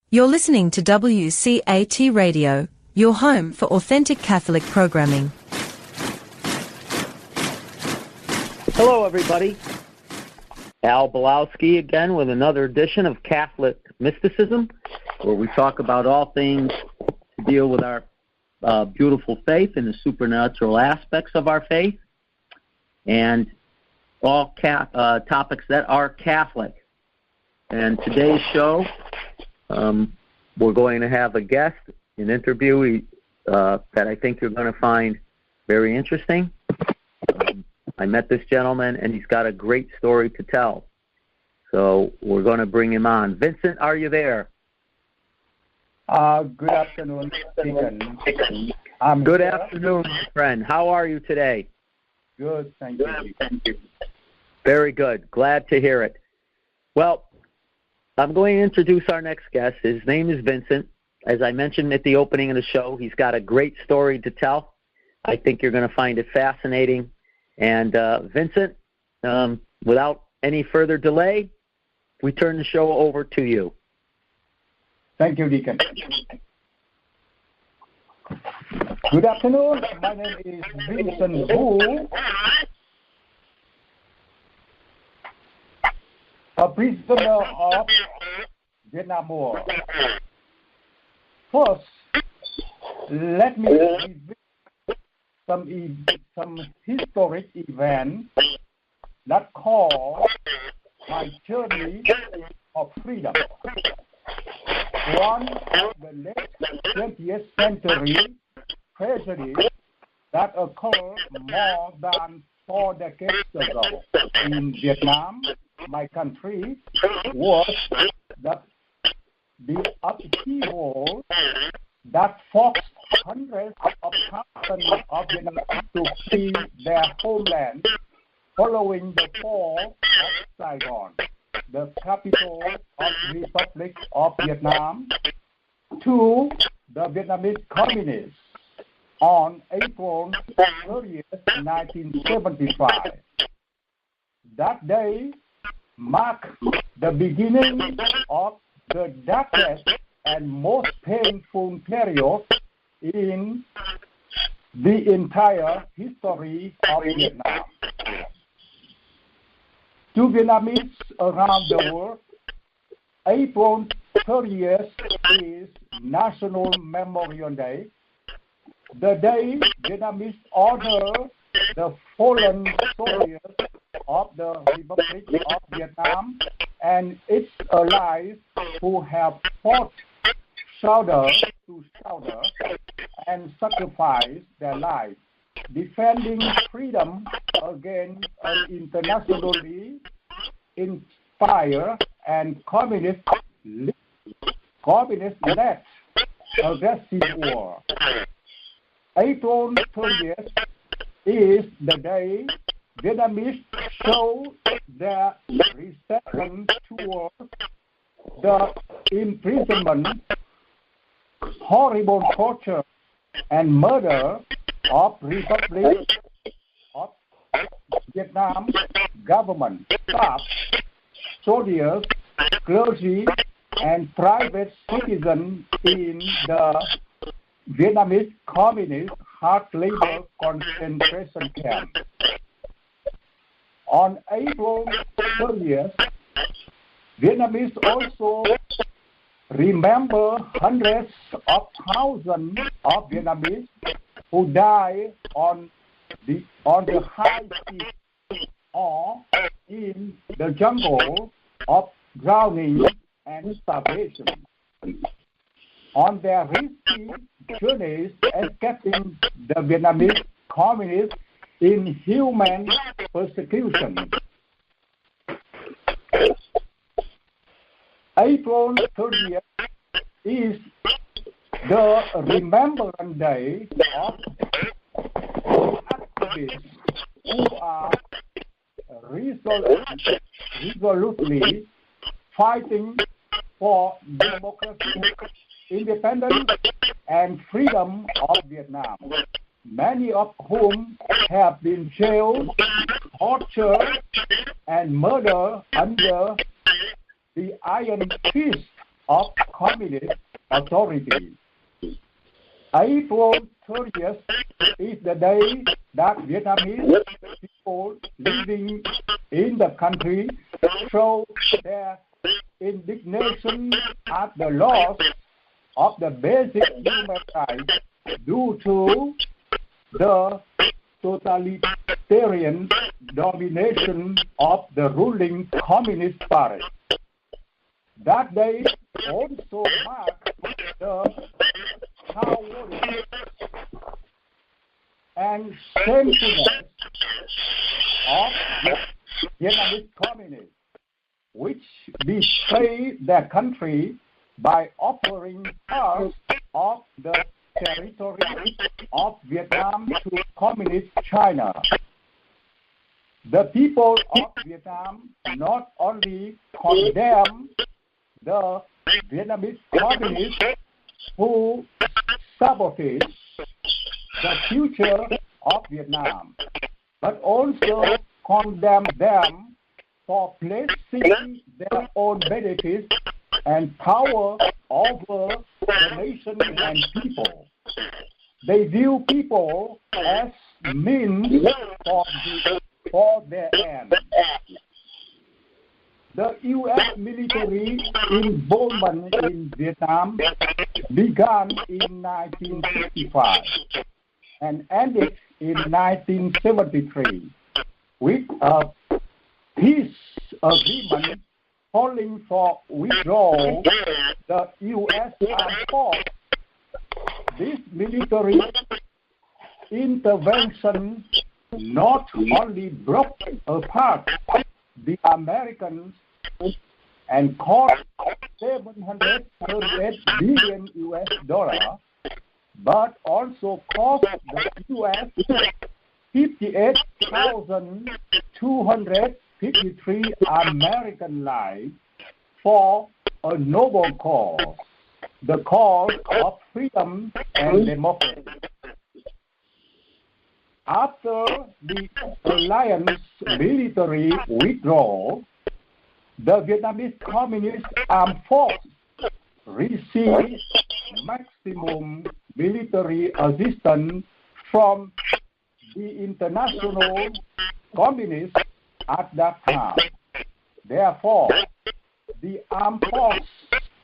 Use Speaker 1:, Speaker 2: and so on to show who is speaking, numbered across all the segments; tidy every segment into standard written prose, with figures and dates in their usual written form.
Speaker 1: You're listening to WCAT Radio, your home for authentic Catholic programming.
Speaker 2: Hello, everybody. Al Bielawski again with another edition of Catholic Mysticism, where we talk about all things to deal with our beautiful faith and the supernatural aspects of our faith, and all topics that are Catholic. And today's show, we're going to have a guest, an interview that I think you're going to find very interesting. I met this gentleman, and he's got a great story to tell. So we're going to bring him on. Vincent, are you there?
Speaker 3: Good afternoon, Deacon.
Speaker 2: Good afternoon, my friend. How are you today?
Speaker 3: Good, thank you.
Speaker 2: Very good. Glad to hear it. Well, I'm going to introduce our next guest. His name is Vincent. As I mentioned at the opening of the show, he's got a great story to tell. I think you're going to find it fascinating. And Vincent, without any further delay, we turn the show over to you.
Speaker 3: Thank you, Deacon. Good afternoon. My name is Vincent Wu, a prisoner of Vietnam War. First, let me revisit some historic events that call my journey of freedom. One of the late 20th century tragedies that occurred more than 4 decades ago in Vietnam, my country, was the upheaval that forced hundreds of thousands of Vietnamese to flee their homeland following the fall of Saigon, the capital of the Republic of Vietnam, to the Vietnamese communists on April 30th, 1975. That day marked the beginning of the darkest and most painful period in the entire history of Vietnam. To Vietnamese around the world, April 30th is National Memorial Day, the day Vietnamese honor the fallen soldiers of the Republic of Vietnam and its allies who have fought shoulder to shoulder and sacrificed their lives, defending freedom against an internationally inspired and communist-led aggressive war. April 30th is the day Vietnamese show their resentment towards the imprisonment, horrible torture, and murder of Republic of Vietnam government staff, soldiers, clergy, and private citizens in the Vietnamese communist hard labor concentration camp. On April 30th, Vietnamese also remember hundreds of thousands of Vietnamese who died on the high seas or in the jungle of drowning and starvation. On their risky journeys escaping the Vietnamese communist inhuman persecution. April 30th is the Remembrance Day of activists who are resolutely fighting for democracy, independence, and freedom of Vietnam, many of whom have been jailed, tortured, and murdered under the iron fist of communist authority. April 30th is the day that Vietnamese people living in the country show their indignation at the loss of the basic human rights due to the totalitarian domination of the ruling Communist Party. That day also marked the cowardice and shamefulness of the Vietnamese communists, which betrayed their country by offering parts of the territory of Vietnam to Communist China. The people of Vietnam not only condemn the Vietnamese communists who sabotage the future of Vietnam, but also condemn them for placing their own benefits and power over the nation and people. They view people as means for their ends. The U.S. military involvement in Vietnam began in 1965 and ended in 1973 with a peace agreement calling for withdrawal the U.S. Armed Force. This military intervention not only broke apart the Americans and cost $738 billion US, but also cost the U.S. 58,253 American lives for a noble cause, the cause of freedom and democracy. After the alliance military withdrawal, the Vietnamese Communist Armed Forces received maximum military assistance from the international communists at that time. Therefore, the armed force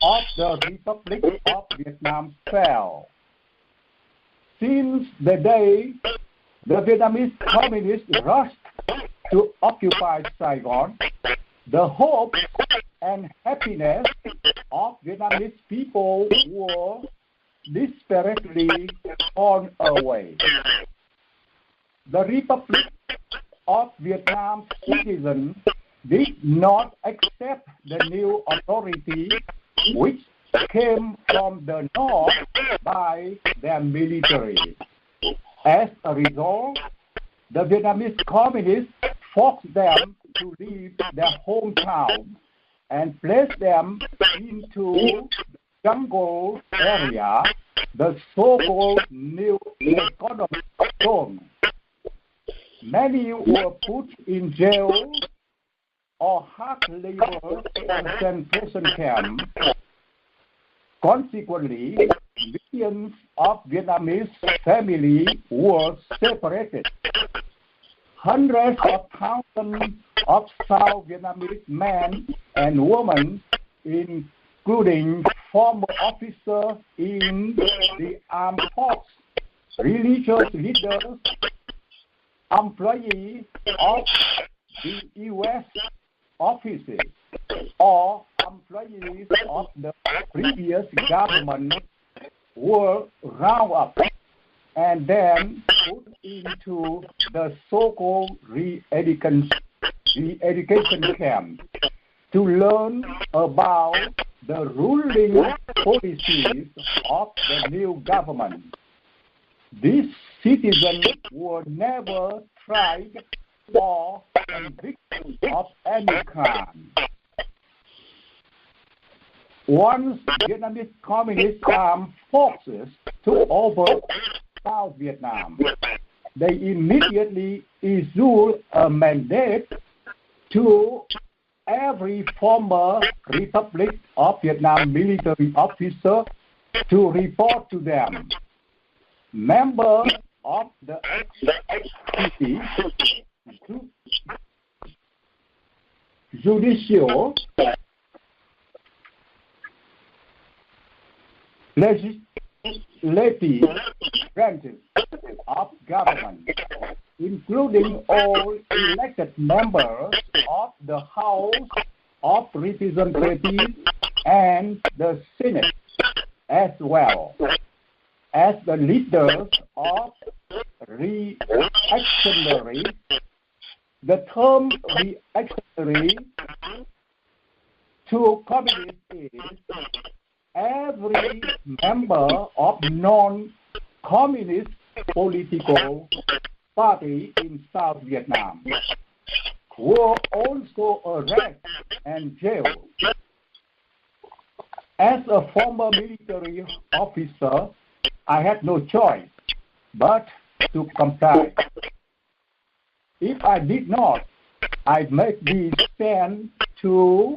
Speaker 3: of the Republic of Vietnam fell. Since the day the Vietnamese communists rushed to occupy Saigon, the hope and happiness of Vietnamese people were desperately torn away. The Republic of Vietnam citizens did not accept the new authority which came from the north by their military. As a result, the Vietnamese communists forced them to leave their hometown and placed them into the jungle area, the so-called new economic zone. Many were put in jail or hard labor concentration camps. Consequently, millions of Vietnamese families were separated. Hundreds of thousands of South Vietnamese men and women, including former officers in the armed force, religious leaders, employees of the U.S. offices, or employees of the previous government were rounded up and then put into the so-called re-education camp to learn about the ruling policies of the new government. These citizens were never tried or convicted of any crime. Once Vietnamese Communist Armed Forces took over South Vietnam, they immediately issued a mandate to every former Republic of Vietnam military officer to report to them. Members of the judicial, legislative branches of government, including all elected members of the House of Representatives and the Senate, as well as the leaders of reactionary. The term reactionary to communist is every member of non-communist political party in South Vietnam were also arrested and jailed. As a former military officer, I had no choice but to comply. If I did not, I might be sent to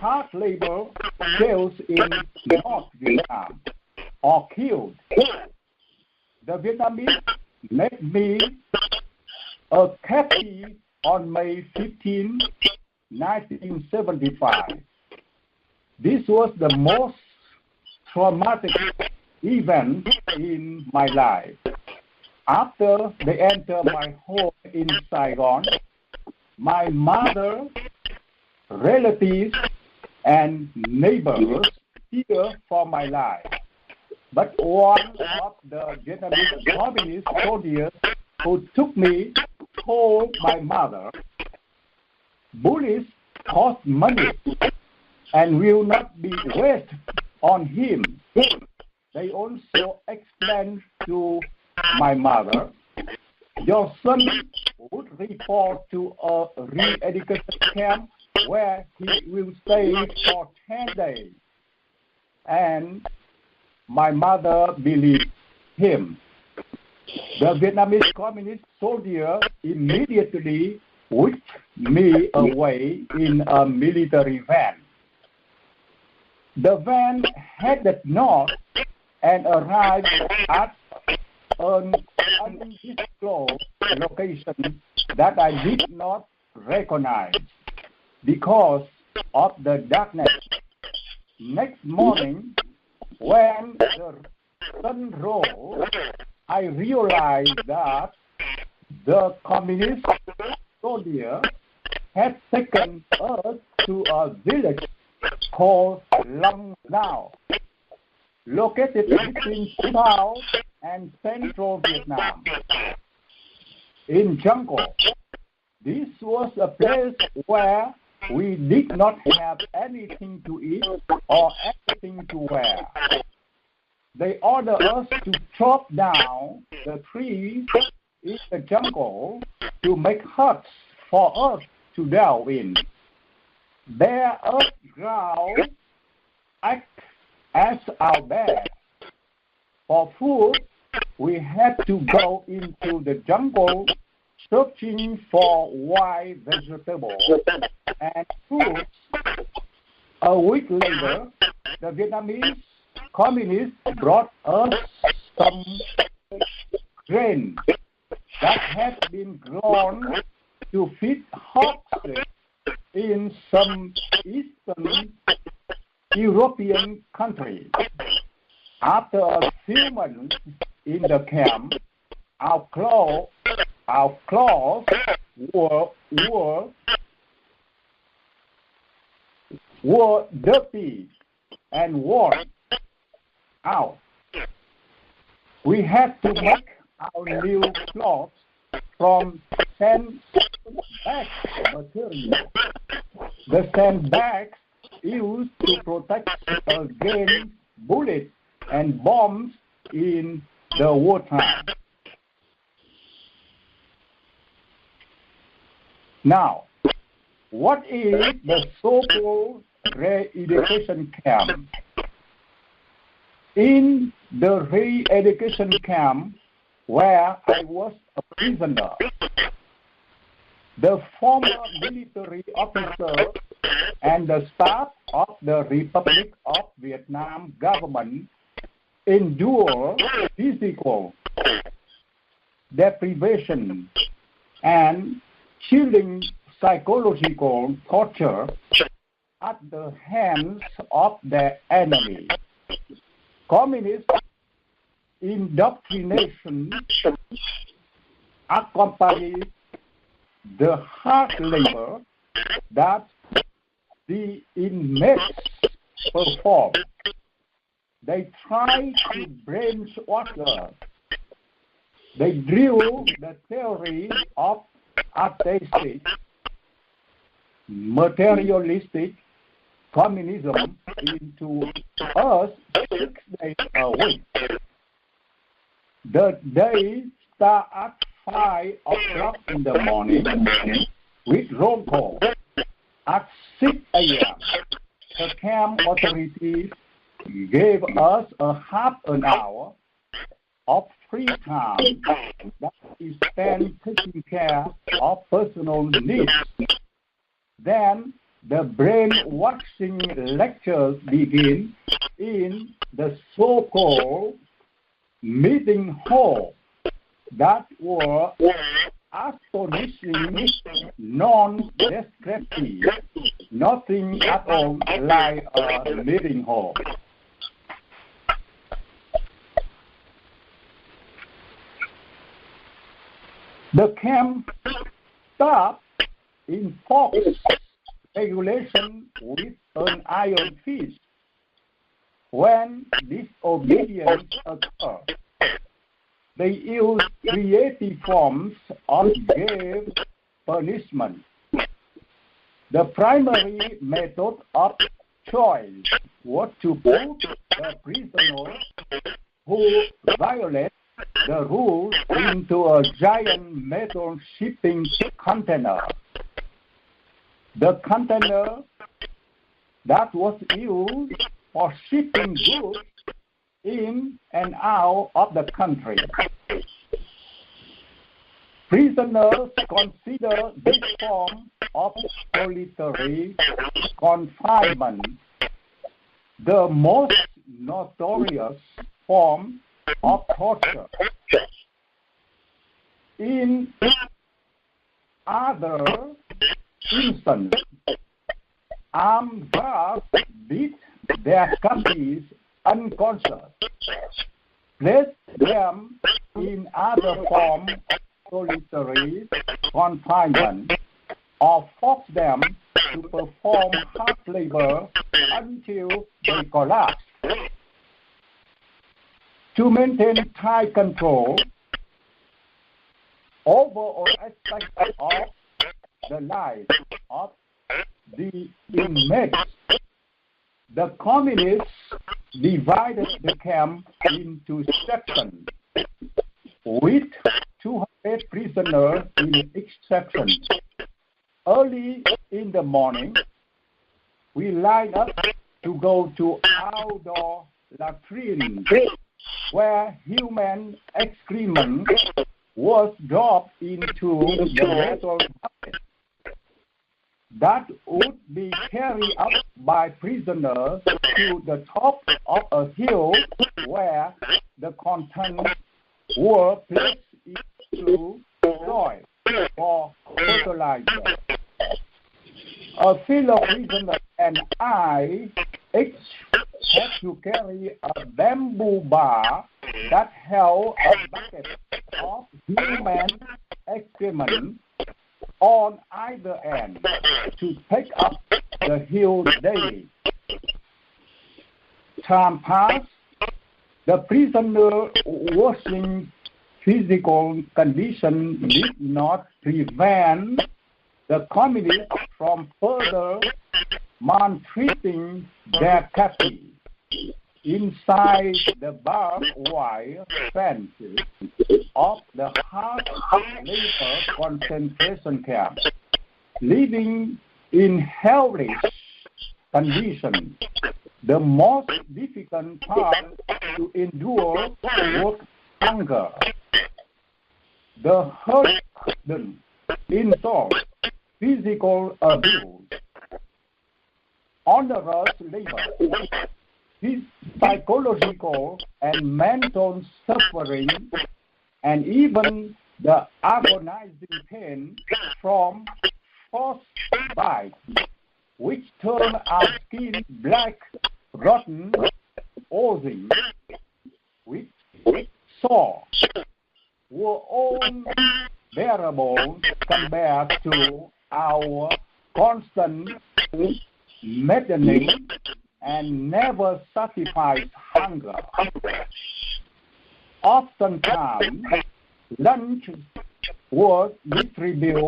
Speaker 3: hard labor jails in North Vietnam or killed. The Vietnamese made me a captive on May 15, 1975. This was the most traumatic event in my life. After they entered my home in Saigon, my mother, relatives, and neighbors feared for my life. But one of the Vietnamese communist soldiers who took me told my mother, "Bullies cost money and will not be wasted on him." They also explained to my mother, "Your son would report to a re-education camp where he will stay for 10 days. And my mother believed him. The Vietnamese communist soldier immediately whisked me away in a military van. The van headed north and arrived at an undisclosed location that I did not recognize because of the darkness. Next morning, when the sun rose, I realized that the communist soldier had taken us to a village called Long Lao, located between South and Central Vietnam. In jungle, this was a place where we did not have anything to eat or anything to wear. They ordered us to chop down the trees in the jungle to make huts for us to dwell in. Their earth ground acted as our bed. For food, we had to go into the jungle searching for wild vegetables and fruits. A week later, the Vietnamese communists brought us some grain that had been grown to feed hogs in some Eastern European countries. After a few months in the camp, our clothes were dirty and worn out. We had to make our new clothes from sandbag material. The sandbags used to protect against bullets and bombs in the wartime. Now, what is the so-called re-education camp? In the re-education camp where I was a prisoner, The former military officers and the staff of the Republic of Vietnam government endure physical deprivation and chilling psychological torture at the hands of their enemy. Communist indoctrination accompanies the hard labor that the inmates perform. They try to brainwash us. They drill the theory of atheistic, materialistic communism into us 6 days a week. The day starts at 5 o'clock in the morning with roll call. At 6 a.m., the camp authorities gave us a half an hour of free time that is spent taking care of personal needs. Then the brainwashing lectures begin in the so-called meeting hall that were astonishing, non-descriptive, nothing at all like a meeting hall. The camp staff enforced regulation with an iron fist. When disobedience occurred, they used creative forms of grave punishment. The primary method of choice was to put the prisoner who violated the rules into a giant metal shipping container. The container that was used for shipping goods in and out of the country. Prisoners consider this form of solitary confinement the most notorious form of torture. In other instances, armed guards beat their captives unconscious, placed them in other forms of solitary confinement, or forced them to perform hard labor until they collapsed. To maintain tight control over all aspects of the life of the inmates, the communists divided the camp into sections with 200 prisoners in each section. Early in the morning, we lined up to go to outdoor latrines where human excrement was dropped into the metal bucket that would be carried up by prisoners to the top of a hill where the contents were placed into soil for fertilizer. A fellow prisoner and I each had to carry a bamboo bar that held a bucket of human excrement on either end to take up the hill daily. Time passed. The prisoner washing physical condition did not prevent the communists from further maltreating their captives inside the barbed wire fences of the hard labor concentration camps, living in hellish conditions. The most difficult part to endure was hunger. The husband insult physical abuse, onerous labor, psychological and mental suffering, and even the agonizing pain from frostbite, which turn our skin black, rotten, oozing, with sore, were unbearable compared to our constant maddening and never satisfied hunger. Oftentimes, lunch was distributed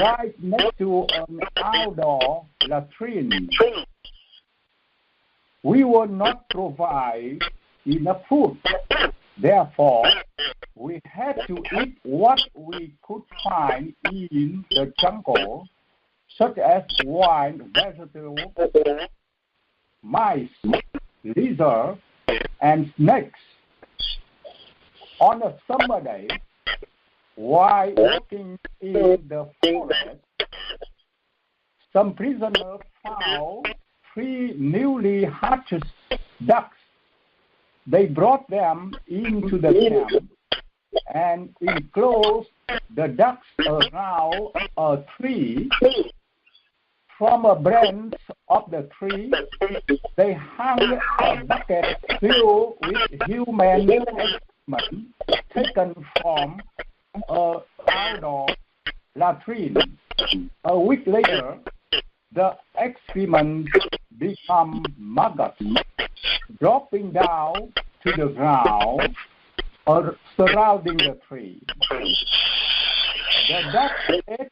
Speaker 3: right next to an outdoor latrine. We were not provided enough food. Therefore, we had to eat what we could find in the jungle, such as wild vegetables, mice, lizards, and snakes. On a summer day, while walking in the forest, some prisoners found 3 newly hatched ducks. They brought them into the camp and enclosed the ducks around a tree. From a branch of the tree, they hung a bucket filled with human excrement taken from an outdoor latrine. A week later, the excrement become maggots, dropping down to the ground or surrounding the tree. The ducks ate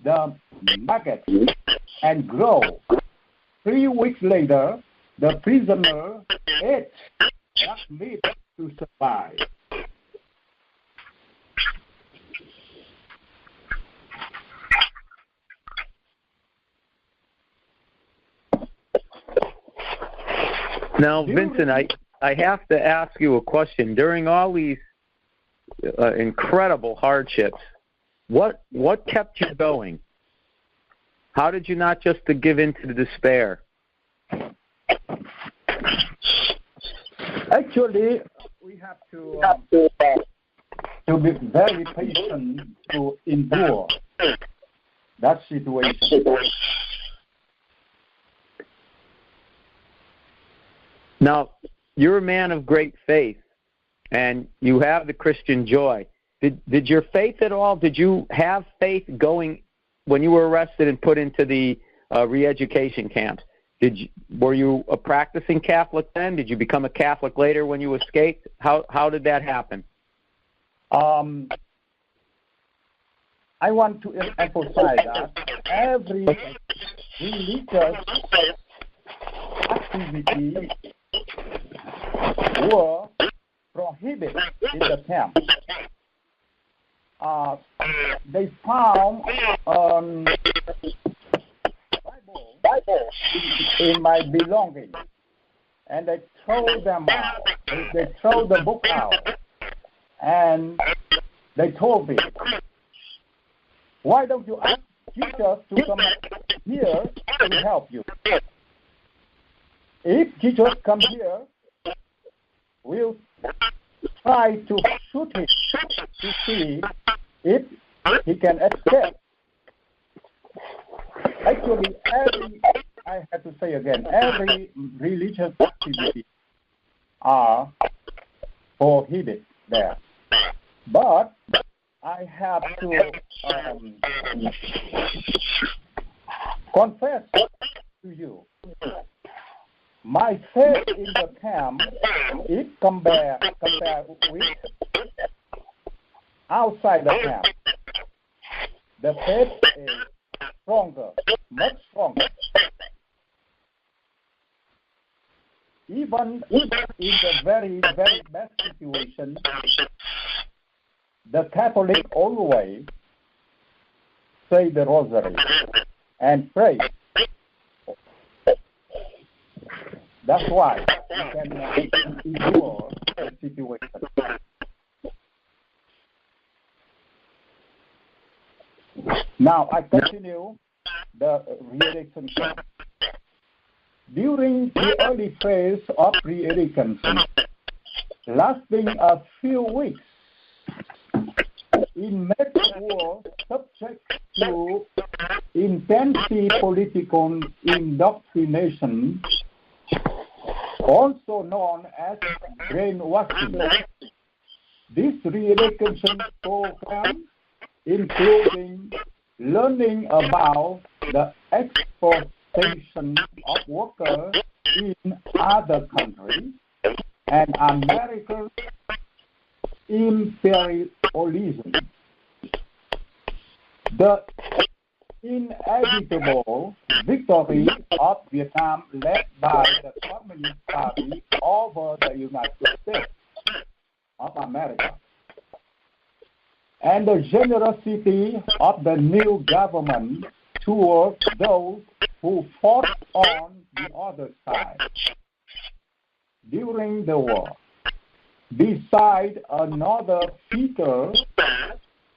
Speaker 3: the maggots and grow. 3 weeks later, the prisoner ate duck meat to survive.
Speaker 2: Now, Vincent, I have to ask you a question. During all these incredible hardships, what kept you going? How did you not just to give in to the despair?
Speaker 3: Actually, we have to be very patient to endure that situation.
Speaker 2: Now, you're a man of great faith, and you have the Christian joy. Did your faith at all, did you have faith going when you were arrested and put into the re-education camps? Were you a practicing Catholic then? Did you become a Catholic later when you escaped? How did that happen?
Speaker 3: I want to emphasize that every religious activity were prohibited in the camp. They found Bible in my belongings, and they throw them out. They throw the book out, and they told me, "Why don't you ask Jesus to come here to help you? If Jesus comes here, we'll try to shoot him to see if he can escape." Actually, I have to say again, every religious activity are prohibited there. But I have to confess to you, my faith in the camp is compared with outside the camp. The faith is stronger, much stronger. Even in the very, very best situation, the Catholic always say the rosary and pray. That's why we can endure the situation. Now I continue the re-education camp. During the early phase of re-education, lasting a few weeks, inmates were subject to intensive political indoctrination, also known as brainwashing. This re-education program, including learning about the exploitation of workers in other countries and American imperialism. The inevitable victory of Vietnam led by the Communist Party over the United States of America, and the generosity of the new government towards those who fought on the other side during the war. Beside another feature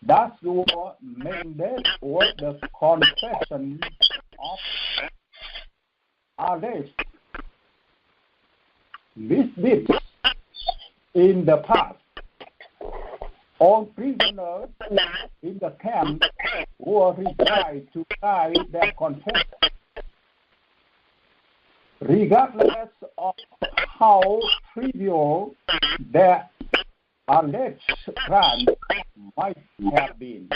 Speaker 3: that was mandated was the confession of alleged misdeeds in the past. All prisoners in the camp were required to write their confession, regardless of how trivial their alleged crimes might have been.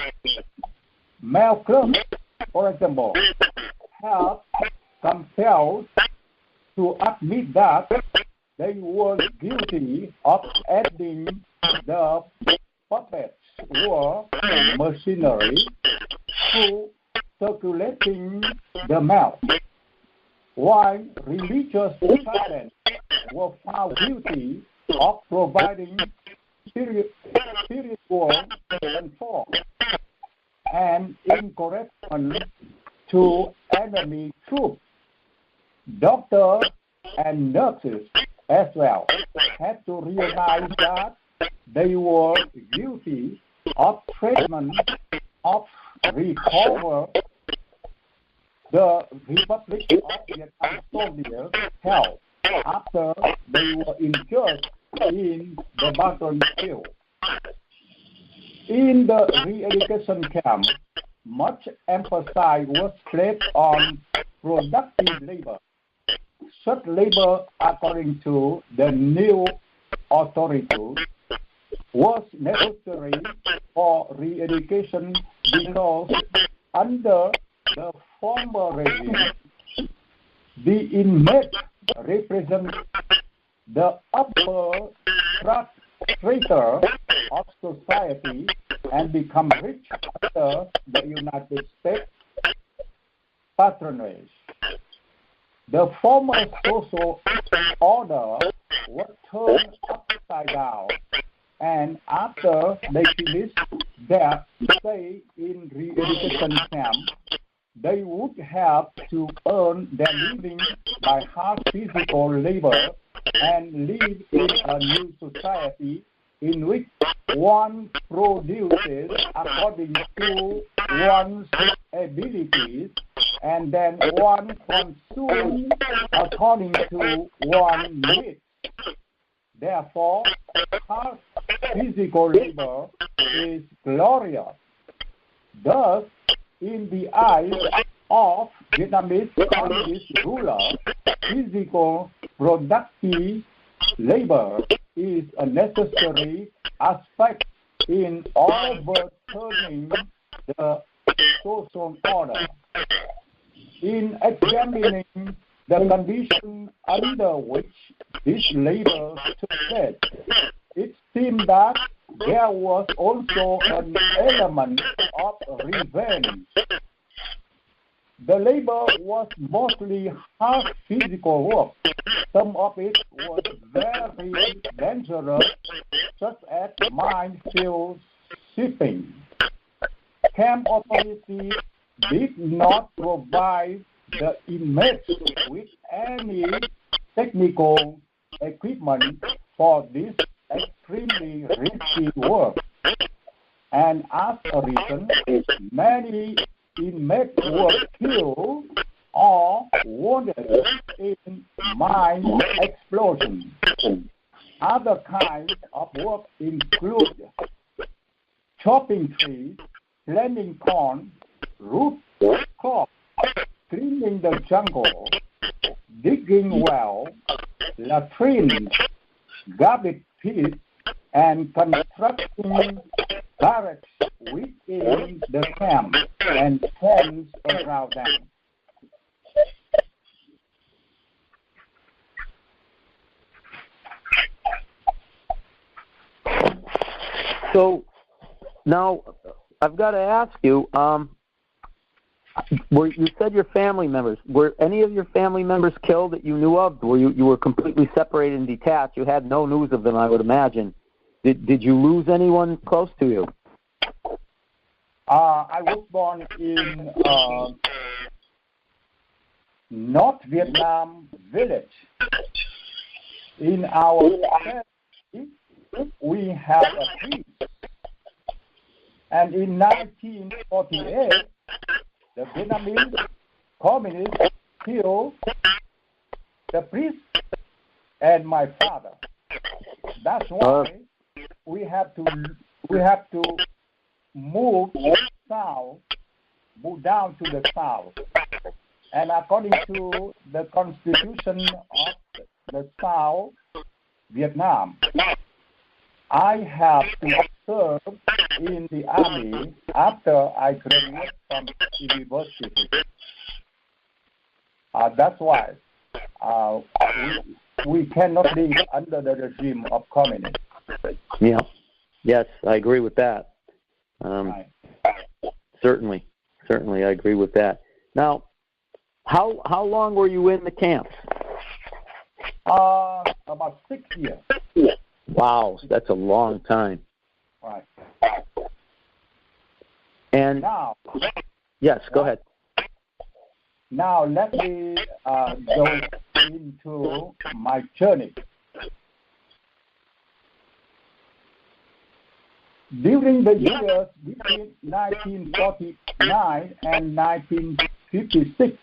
Speaker 3: Malcolm, for example, have compelled to admit that they were guilty of adding the puppets were machinery to circulating the mouth, while religious parents were found guilty of providing spiritual support and encouragement to enemy troops. Doctors and nurses as well had to realize that they were guilty of treatment of recover the Republic of Vietnam soldiers held after they were injured in the battlefield. In the re-education camp, much emphasis was placed on productive labor. Such labor, according to the new authorities, was necessary for re-education because under the former regime, the inmates represent the upper strata of society and become rich under the United States patronage. The former social order was turned upside down, and after they finished their stay in re-education camp, they would have to earn their living by hard physical labor and live in a new society in which one produces according to one's abilities and then one consumes according to one's needs. Therefore, hard physical labor is glorious. Thus, in the eyes of Vietnamese communist rulers, physical productive labor is a necessary aspect in overturning the social order. In examining the conditions under which this labor took place, it seemed that there was also an element of revenge. The labor was mostly hard physical work. Some of it was very dangerous, such as minefield shipping. Camp authorities did not provide the inmates with any technical equipment for this extremely risky work, and as a reason, many inmates were killed or wounded in mine explosions. Other kinds of work include chopping trees, planting corn, root crops, cleaning the jungle, digging wells, latrines, garbage pits, and constructing barracks within the camp and tents around them.
Speaker 2: So now I've got to ask you, you said your family members, were any of your family members killed that you knew of? Were you were completely separated and detached? You had no news of them, I would imagine. Did you lose anyone close to you?
Speaker 3: I was born in North Vietnam village. In our family, we have a priest. And in 1948, the Vietnamese communists killed the priest and my father. That's why we have to move south, move down to the south. And according to the Constitution of the South Vietnam, I have to serve in the army after I graduate from university. That's why we cannot live under the regime of communism.
Speaker 2: Yeah. Yes, I agree with that.
Speaker 3: Right.
Speaker 2: Certainly, I agree with that. Now, how long were you in the camps?
Speaker 3: About 6 years.
Speaker 2: Wow, that's a long time.
Speaker 3: Right.
Speaker 2: And
Speaker 3: now,
Speaker 2: yes, go ahead.
Speaker 3: Now let me go into my journey. During the years between 1949 and 1956,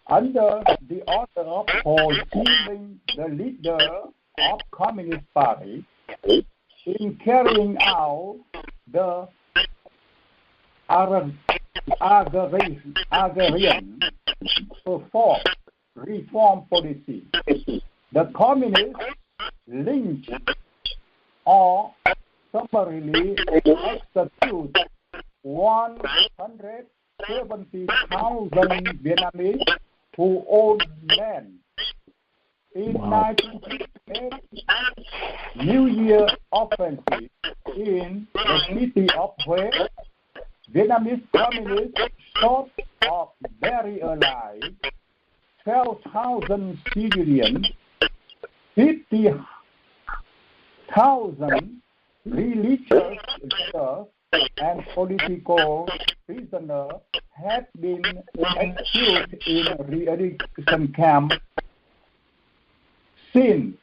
Speaker 3: under the order of Ho Chi Minh, the leader of Communist Party, in carrying out the agrarian reform policy, the communists lynched or summarily execute 170,000 Vietnamese who owned land. In 1958, New Year offensive in the city of Hue, Vietnamese communists shot or buried alive 12,000 civilians, 50,000 religious leaders and political prisoners had been executed in re-education camps since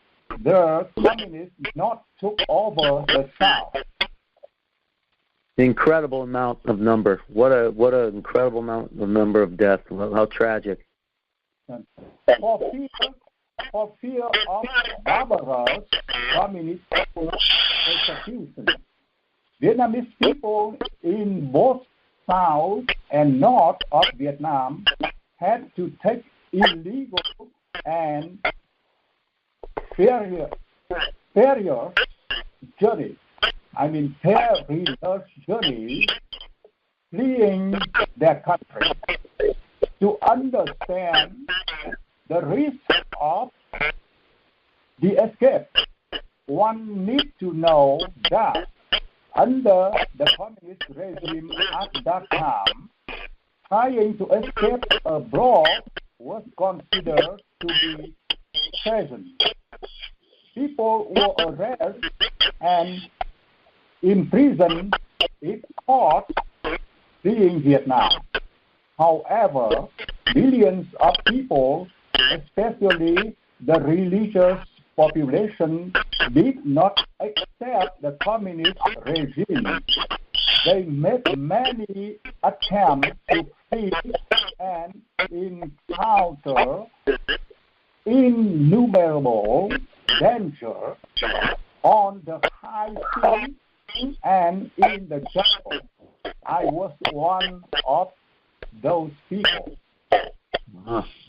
Speaker 3: the communists not took over the South.
Speaker 2: Incredible amount of number. What an incredible number of deaths. How tragic.
Speaker 3: For fear of barbarous communist persecution, Vietnamese people in both South and North of Vietnam had to take illegal and perilous journeys. Perilous journeys fleeing their country. To understand the risk of the escape, one needs to know that under the communist regime at that time, trying to escape abroad was considered to be treason. People were arrested and imprisoned if caught fleeing Vietnam. However, millions of people, especially the religious population, did not accept the communist regime. They made many attempt to face and encounter innumerable danger on the high sea and in the jungle. I was one of those people.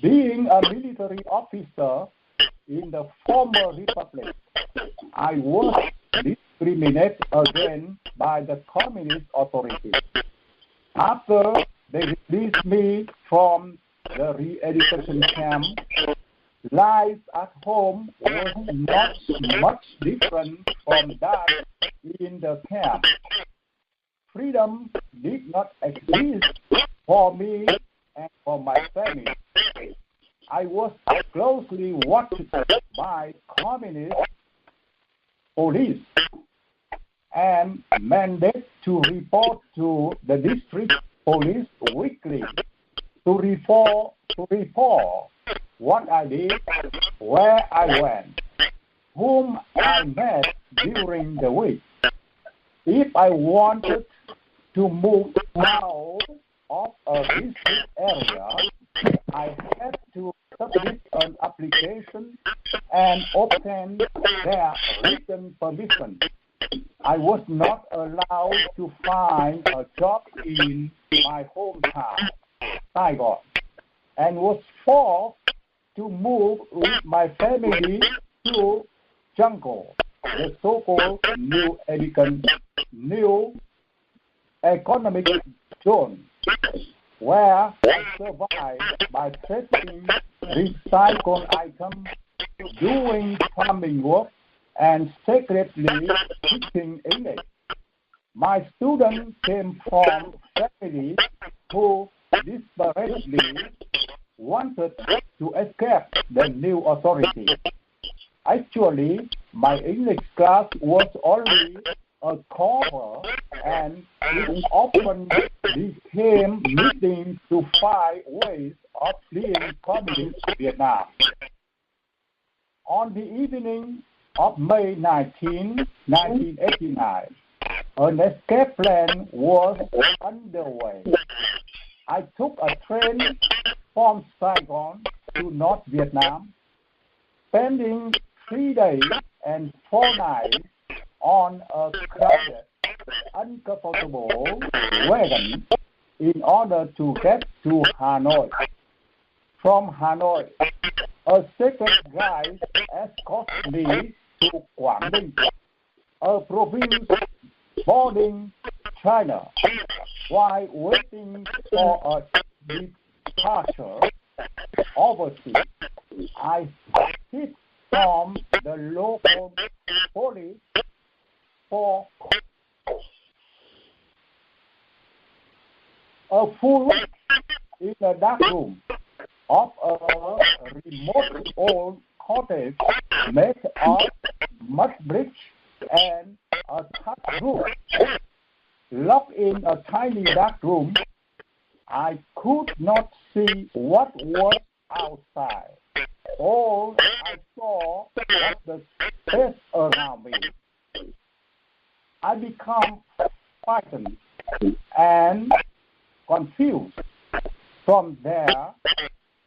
Speaker 3: Being a military officer in the former republic, I was discriminated against by the communist authorities. After they released me from the re-education camp, life at home was not much different from that in the camp. Freedom did not exist for me and for my family. I was closely watched by communist police and mandated to report to the district police weekly to report what I did, where I went, whom I met during the week. If I wanted to move out of a district area, I had to submit an application and obtain their written permission. I was not allowed to find a job in my hometown, Saigon, and was forced to move with my family to jungle, the so-called new economic zone, where I survived by fetching recycled items, doing plumbing work, and secretly teaching English. My students came from families who desperately wanted to escape the new authority. Actually, my English class was only a cover, and it often became meetings to find ways of fleeing communist Vietnam. On the evening of May 19, 1989, an escape plan was underway. I took a train from Saigon to North Vietnam, spending 3 days and 4 nights on a crowded, uncomfortable wagon in order to get to Hanoi. From Hanoi, a second guide escorted me to Quảng Ninh, a province bordering China. While waiting for a departure overseas, I hid from the local police for a full week in a dark room of a remote old cottage made of mud bricks and a thatched roof. Locked in a tiny dark room, I could not see what was outside. All I saw was the space around me. I became frightened and confused. From there,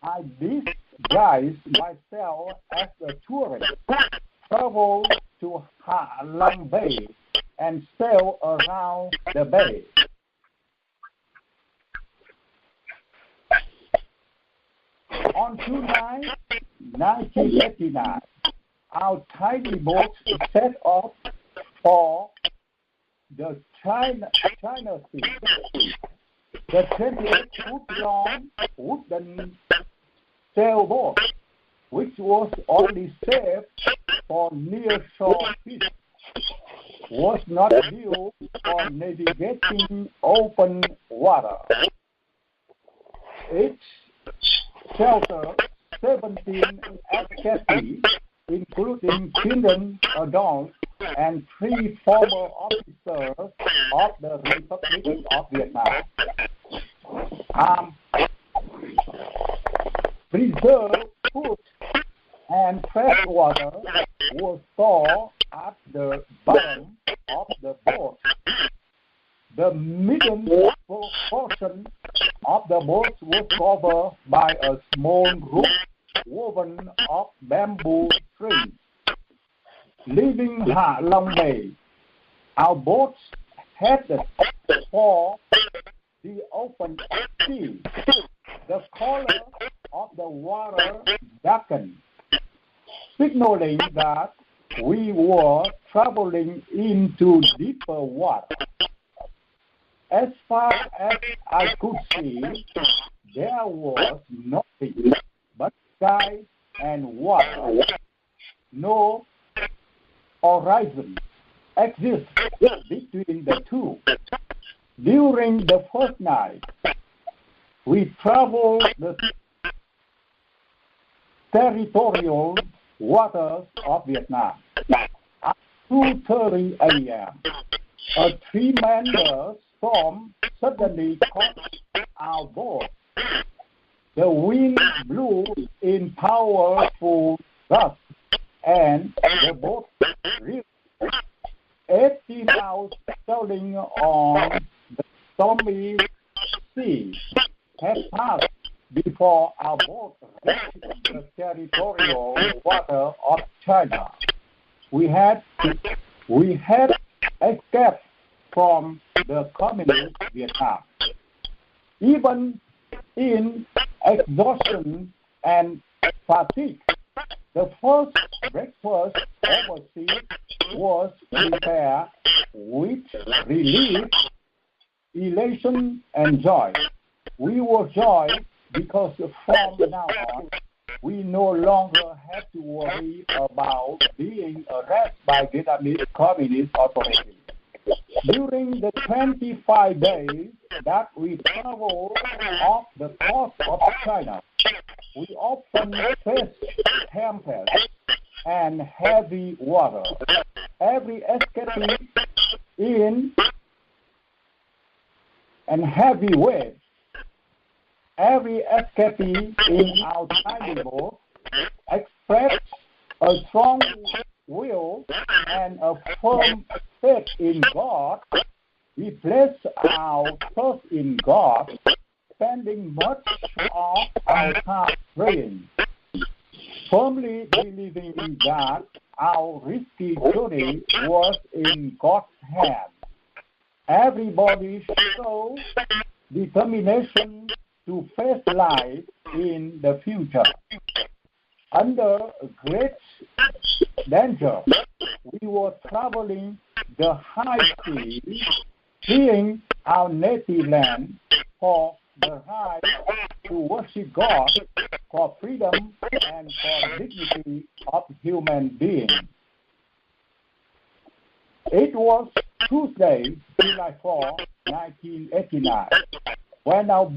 Speaker 3: I disguised myself as a tourist, traveled to Ha Long Bay, and sailed around the bay. On June 9, 1989, our tiny boat set off for the China Sea. The 28-foot-long wooden sailboat, which was only safe for near-shore fish, was not built for navigating open water. It sheltered 17 escapees, including children, adults, and 3 former officers of the Republic of Vietnam. Preserved food and fresh water were stored at the bottom of the boat. The middle portion of the boat was covered by a small roof woven of bamboo trees. Leaving Ha Long Bay, our boats headed for the open sea. The color of the water darkened, signaling that we were traveling into deeper water. As far as I could see, there was nothing but sky and water. No horizon exists between the two. During the first night, we traveled the territorial waters of Vietnam. At 2:30 a.m., a tremendous storm suddenly caught our boat. The wind blew in powerful gusts, and the boat reeled. 18 hours sailing on the stormy sea had passed before our boat reached the territorial water of China. We had escaped from the communist Vietnam. Even in exhaustion and fatigue, the first breakfast overseas was prepared with relief, elation, and joy. We were joy because from now on, we no longer had to worry about being arrested by Vietnamese communist authorities. During the 25 days that we traveled off the coast of China, we often faced tempests and heavy water. Every escapee in and heavy waves. Every escapee in our tiny boat expressed a strong will and a firm faith in God. We place our trust in God, spending much of our time praying, firmly believing that our risky journey was in God's hand. Everybody showed determination to face life in the future. Under great danger, we were traveling the high seas, fleeing our native land for the right to worship God, for freedom and for dignity of human beings. It was Tuesday, July 4, 1989, when our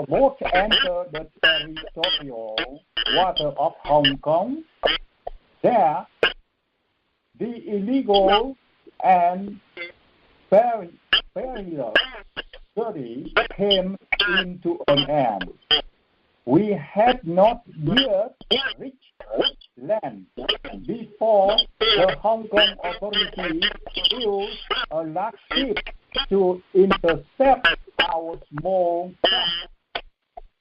Speaker 3: boat entered the territorial water of Hong Kong. There, the illegal and perilous journey came into an end. We had not yet reached land before the Hong Kong authorities used a large ship to intercept our small craft.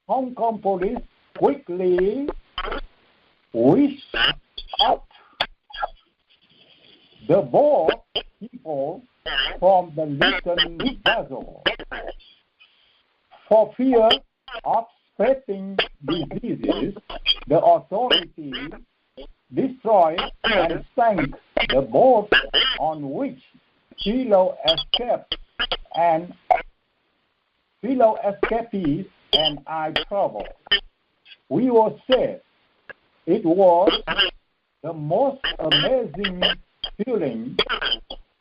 Speaker 3: Hong Kong police quickly whisked out the boat people from the Lincoln vessel. For fear of spreading diseases, the authorities destroyed and sank the boat on which fellow escapees and I traveled. We were saved. It was the most amazing feeling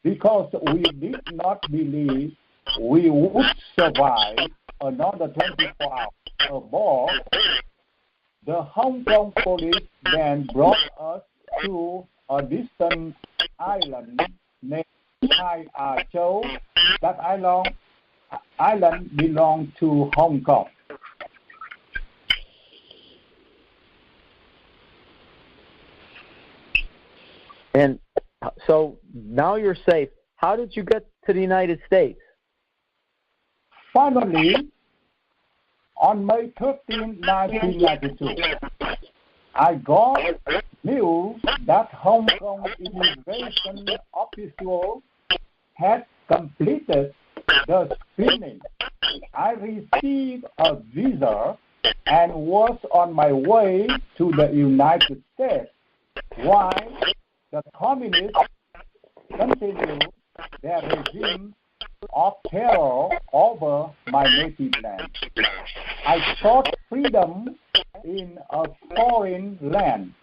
Speaker 3: because we did not believe we would survive another 24 hours aboard. The Hong Kong police then brought us to a distant island named Hai Châu. That island belonged to Hong Kong.
Speaker 2: And so now you're safe. How did you get to the United States?
Speaker 3: Finally, on May 13, 1992, I got news that Hong Kong immigration officials had completed the screening. I received a visa and was on my way to the United States while the communists continued their regime of terror over my native land. I sought freedom in a foreign land.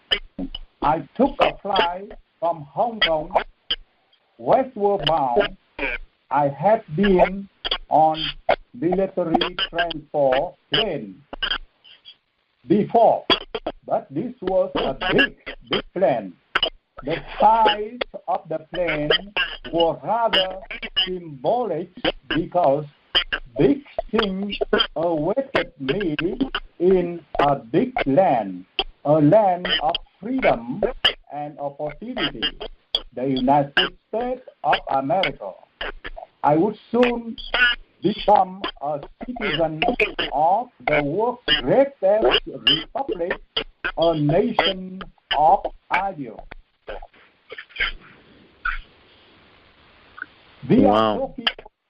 Speaker 3: I took a flight from Hong Kong westward bound. I had been on military transport plane before, but this was a big plane. The size of the plane was rather symbolic because big things awaited me in a big land, a land of freedom and opportunity, the United States of America. I would soon become a citizen of the world's greatest republic, a nation of ideals. Bielawski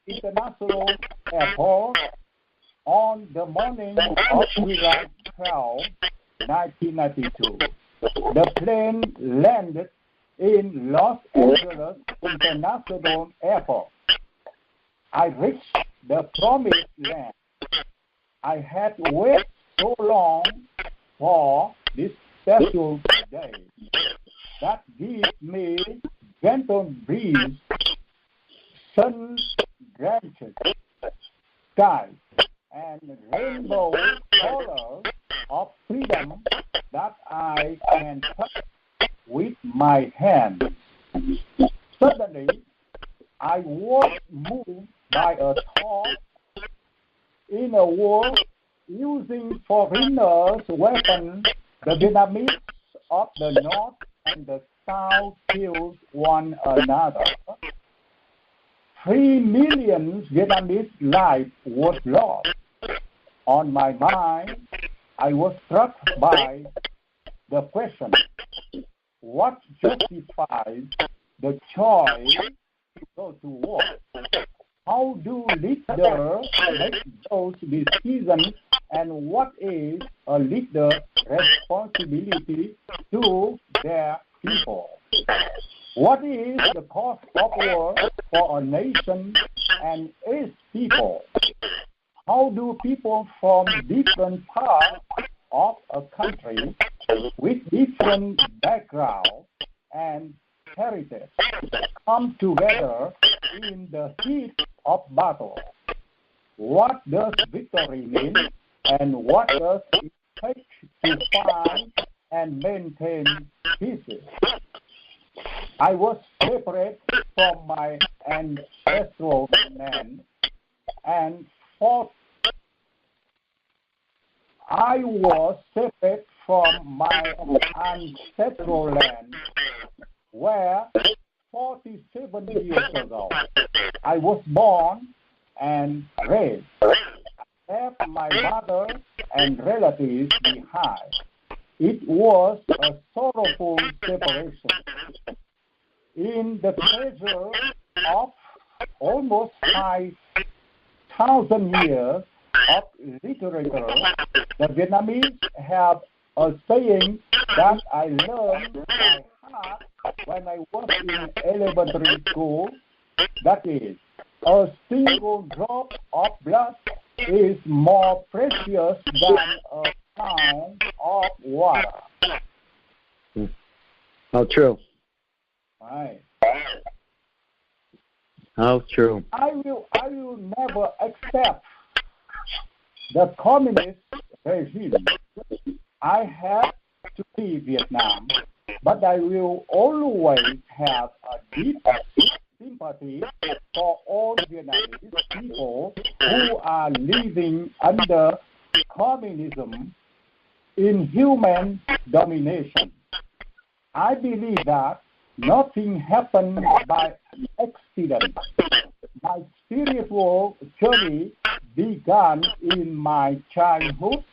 Speaker 3: International Airport on the morning of July 12, 1992. The plane landed in Los Angeles International Airport. I reached the promised land. I had waited so long for this special day that gives me gentle breeze, sun-drenched sky, and rainbow colors of freedom that I can touch with my hands. Suddenly, I was moved by a thought. In a war using foreigners' weapons, the Vietnamese of the North and the South killed one another. 3 million Vietnamese lives was lost. On my mind, I was struck by the question, what justifies the choice to go to war? How do leaders make those decisions, and what is a leader's responsibility to their people? What is the cost of war for a nation and its people? How do people from different parts of a country with different backgrounds and heritage come together in the heat of battle? What does victory mean, and what does it take to find and maintain peace? I was separate from my ancestral land and fought. I was separate from my ancestral land, where 47 years ago I was born and raised. I left my mother and relatives behind. It was a sorrowful separation. In the treasure of almost 5,000 years of literature, the Vietnamese have a saying that I learned by heart when I was in elementary school. That is, a single drop of blood is more precious than a pound of water.
Speaker 2: How true.
Speaker 3: Right.
Speaker 2: How true.
Speaker 3: I will never accept the communist regime. I have to leave Vietnam, but I will always have a deep sympathy for all Vietnamese people who are living under communism, inhuman domination. I believe that nothing happened by accident. My spiritual journey began in my childhood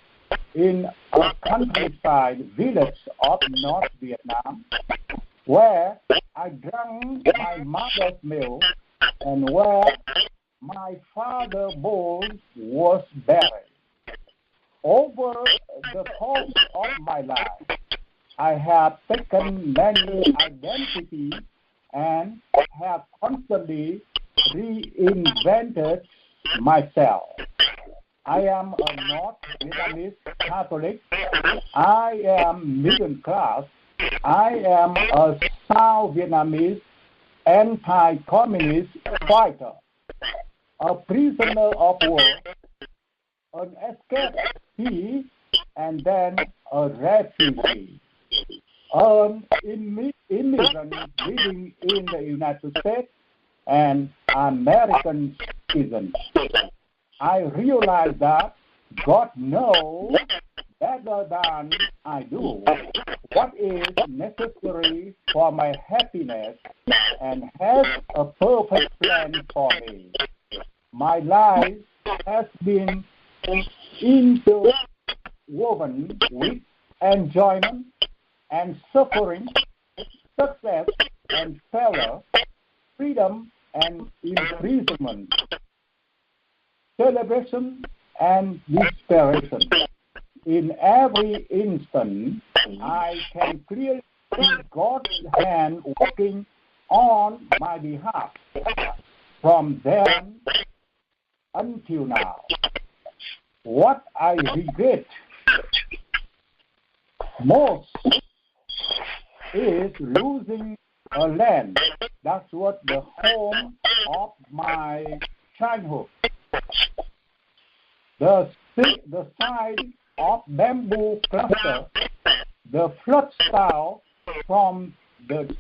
Speaker 3: in a countryside village of North Vietnam, where I drank my mother's milk and where my father's bones was buried. Over the course of my life, I have taken many identities and have constantly reinvented myself. I am a North Vietnamese Catholic. I am middle class. I am a South Vietnamese anti-communist fighter, a prisoner of war, an escapee, and then a refugee, an immigrant living in the United States, and American citizen. I realize that God knows better than I do what is necessary for my happiness and has a perfect plan for me. My life has been interwoven with enjoyment and suffering, success and failure, freedom and imprisonment, celebration and desperation. In every instant, I can clearly see God's hand working on my behalf from then until now. What I regret most is losing a land that was the home of my childhood. The sight of bamboo cluster, the flood style from the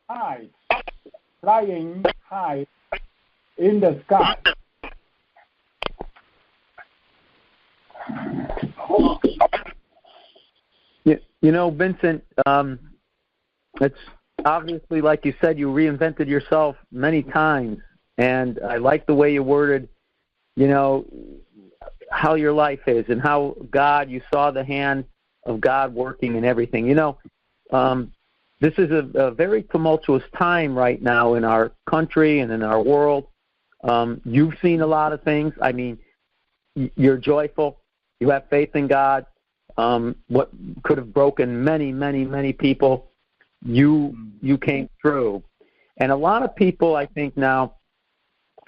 Speaker 3: heights, flying high in the sky.
Speaker 2: You know, Vincent, it's obviously, like you said, you reinvented yourself many times, and I like the way you worded, you know, how your life is and how God, you saw the hand of God working in everything. You know, this is a very tumultuous time right now in our country and in our world. You've seen a lot of things. I mean, you're joyful. You have faith in God. What could have broken many people, you came through. And a lot of people, I think now,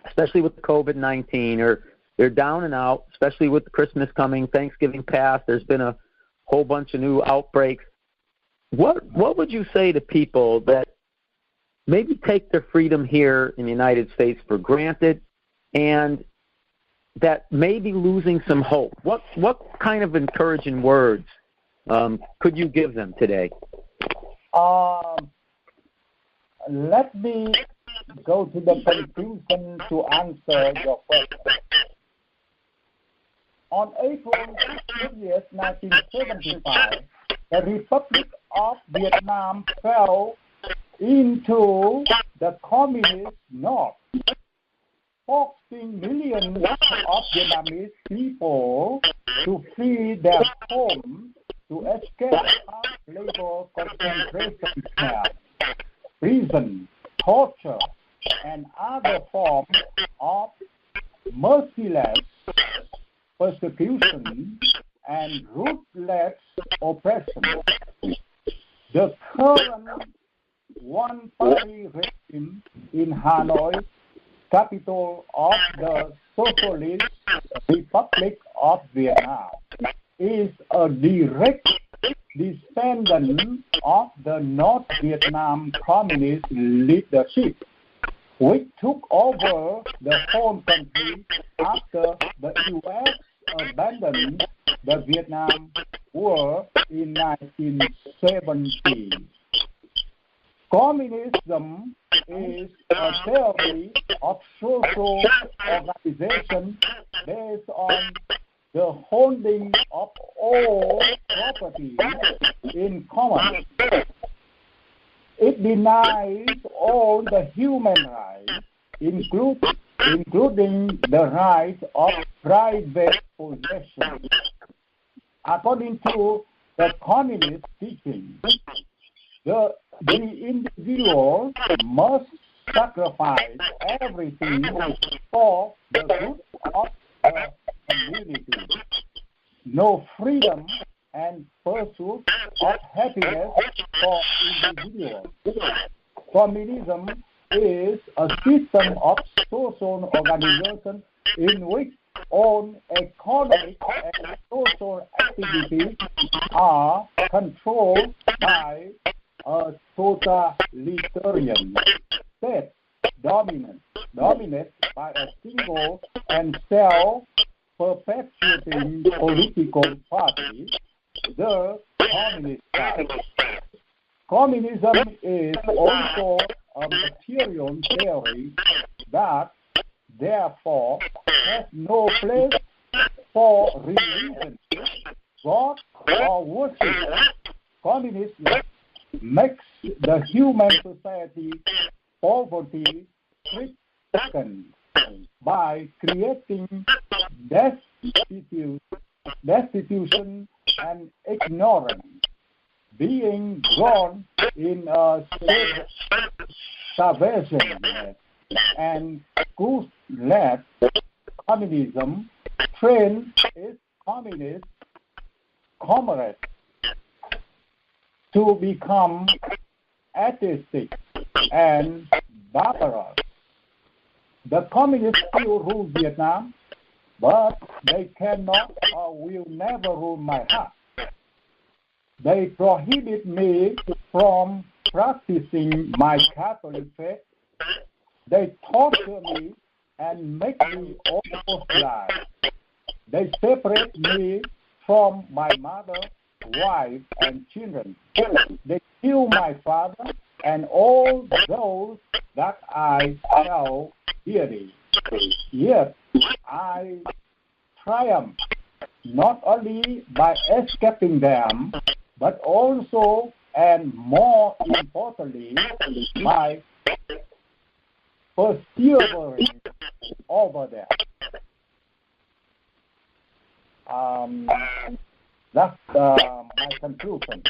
Speaker 2: especially with COVID-19, they're down and out, especially with Christmas coming, Thanksgiving past. There's been a whole bunch of new outbreaks. What would you say to people that maybe take their freedom here in the United States for granted and that may be losing some hope? What kind of encouraging words could you give them today?
Speaker 3: Let me go to the conclusion to answer your question. On April 30th, 1975, the Republic of Vietnam fell into the Communist North, forcing millions of Vietnamese people to flee their homes to escape hard labor concentration camps, prison, torture, and other forms of merciless persecution and ruthless oppression. The current one-party regime in Hanoi, capital of the Socialist Republic of Vietnam, is a direct descendant of the North Vietnam Communist leadership, which took over the whole country after the U.S. abandoned the Vietnam War in 1970. Communism is a theory of social organization based on the holding of all property in common. It denies all the human rights including the right of private possession. According to the communist teaching, the individual must sacrifice everything for the good of the community. No freedom and pursuit of happiness for individuals. Communism is a system of social organization in which all economic and social activities are controlled by a totalitarian state dominated by a single and self-perpetuating political party, the Communist Party. Communism is also a material theory that therefore has no place for religion, God, or worship. Communism makes the human society poverty-stricken by creating destitution and ignorance, being drawn in a starvation and school-led communism trains its communist comrades to become atheistic and barbarous. The communists still rule Vietnam, but they cannot or will never rule my heart. They prohibit me from practicing my Catholic faith. They torture me and make me almost die. They separate me from my mother, wife, and children. They kill my father and all those that I held dearly. Yet I triumph not only by escaping them, but also and more importantly by persevering over them. That's my conclusion.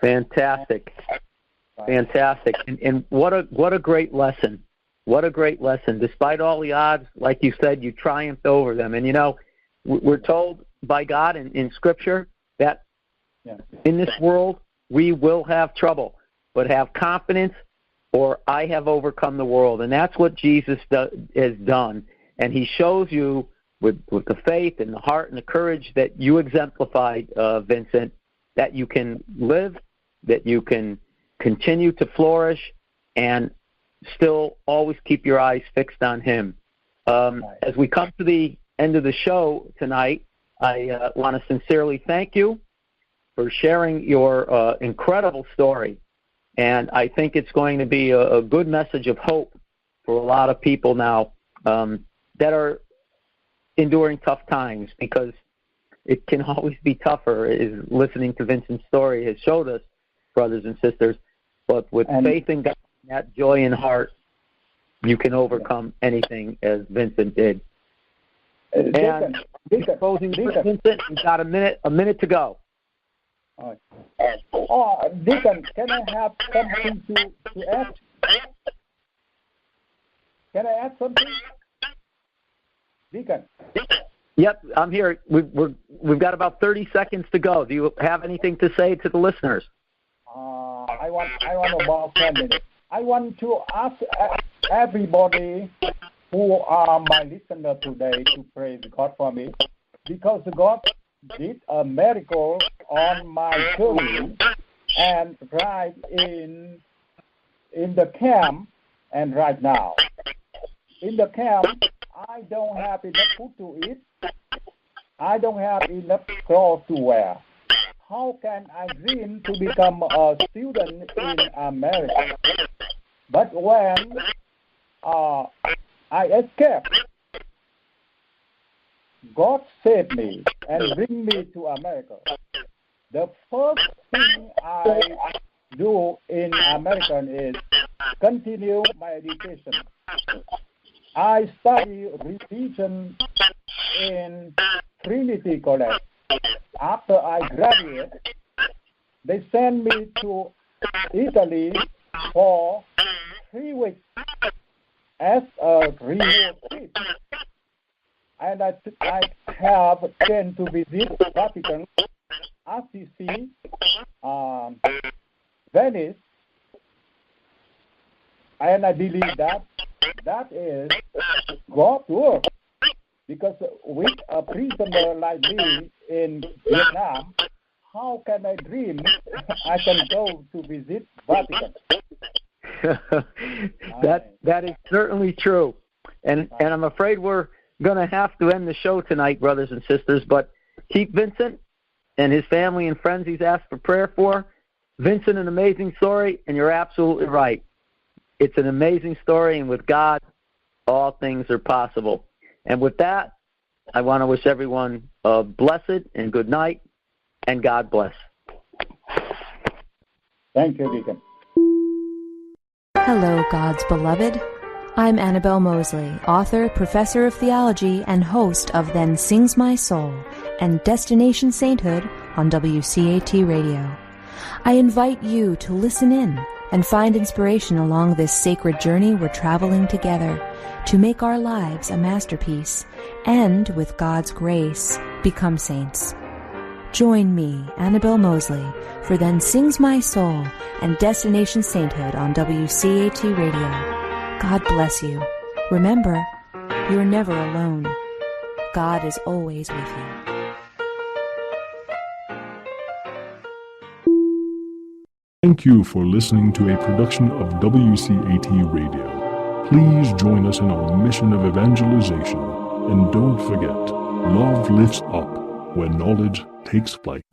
Speaker 2: Fantastic. Fantastic. And what a great lesson. What a great lesson. Despite all the odds, like you said, you triumphed over them. And, you know, we're told by God in Scripture that in this world we will have trouble, but have confidence, or I have overcome the world. And that's what Jesus has done. And he shows you with the faith and the heart and the courage that you exemplified, Vincent, that you can live, that you can continue to flourish, and still always keep your eyes fixed on him. As we come to the end of the show tonight, I want to sincerely thank you for sharing your incredible story. And I think it's going to be a good message of hope for a lot of people now that are enduring tough times, because it can always be tougher, as listening to Vincent's story has showed us, brothers and sisters. But with faith in God and that joy in heart, you can overcome anything, as Vincent did. And closing, Vincent, we've got a minute to go.
Speaker 3: Deacon, can I have something to add? Can I add something? Deacon.
Speaker 2: Yep, I'm here. We've got about 30 seconds to go. Do you have anything to say to the listeners?
Speaker 3: I want about 10 minutes. I want to ask everybody who are my listener today to praise God for me, because God did a miracle on my journey, and right in the camp and right now. In the camp, I don't have enough food to eat. I don't have enough clothes to wear. How can I dream to become a student in America? But when I escaped, God saved me and bring me to America. The first thing I do in America is continue my education. I study religion in Trinity College. After I graduate, they send me to Italy for 3 weeks as a remote trip. And I have chance to visit Vatican, Assisi, Venice, and I believe that is God's work. Because with a prisoner like me in Vietnam, how can I dream I can go to visit Vatican?
Speaker 2: That is certainly true. And I'm afraid we're going to have to end the show tonight, brothers and sisters, but keep Vincent and his family and friends he's asked for prayer for. Vincent, an amazing story, and you're absolutely right. It's an amazing story, and with God, all things are possible. And with that, I want to wish everyone a blessed and good night, and God bless.
Speaker 3: Thank you, Deacon.
Speaker 1: Hello, God's beloved. I'm Annabelle Mosley, author, professor of theology, and host of Then Sings My Soul and Destination Sainthood on WCAT Radio. I invite you to listen in and find inspiration along this sacred journey we're traveling together to make our lives a masterpiece and, with God's grace, become saints. Join me, Annabelle Mosley, for Then Sings My Soul and Destination Sainthood on WCAT Radio. God bless you. Remember, you're never alone. God is always with you.
Speaker 4: Thank you for listening to a production of WCAT Radio. Please join us in our mission of evangelization. And don't forget, love lifts up when knowledge takes flight.